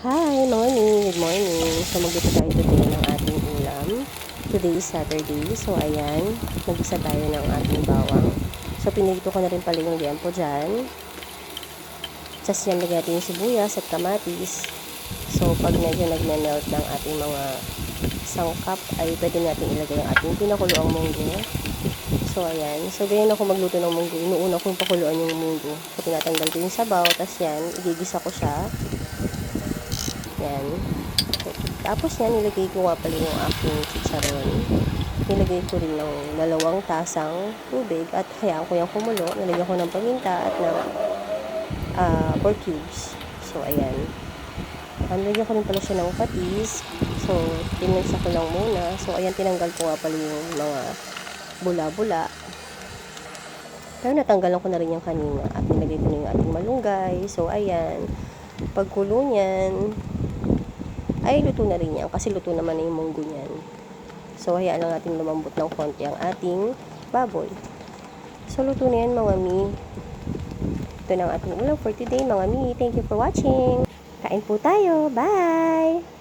Hi, morning. Good morning. So, magluto tayo today ng ating ulam. Today is Saturday. So, ayan. Mag-isa tayo ng ating bawang. So, pinilito ko na rin pala yung liempo dyan. Tapos yan, lagyan natin yung sibuyas at kamatis. So, pag medyo nagme-melt ng ating mga sangkap, ay pwede natin ilagay ang ating pinakuloang munggo. So, ayan. So, ganyan ako magluto ng munggo. Inuuna kong pakuluan yung munggo. So, tinatanggal ko yung sabaw. Tapos yan, igigisa ko siya. Yan. Tapos yan, nilagay ko nga pala yung aking chicharon. Nilagay ko rin ng 2 tasang tubig at hayaan ko yung kumulo. Nilagyan ko ng paminta at ng pork cubes. So, ayan. Nilagyan ko rin pala siya ng patis. So, tinansa ko lang muna. So, ayan, tinanggal ko nga pala yung mga bula-bula. Pero natanggalan ko na rin yung kanina. At nilagay ko na yung ating malunggay. So, ayan. Pagkulo niyan, ay luto na rin yan kasi luto naman na yung munggo niyan. So, hayaan lang natin lumambot ng konti ang ating baboy. So, luto na yan mga mi. Ito na ang ating ulam for today mga mi. Thank you for watching. Kain po tayo. Bye!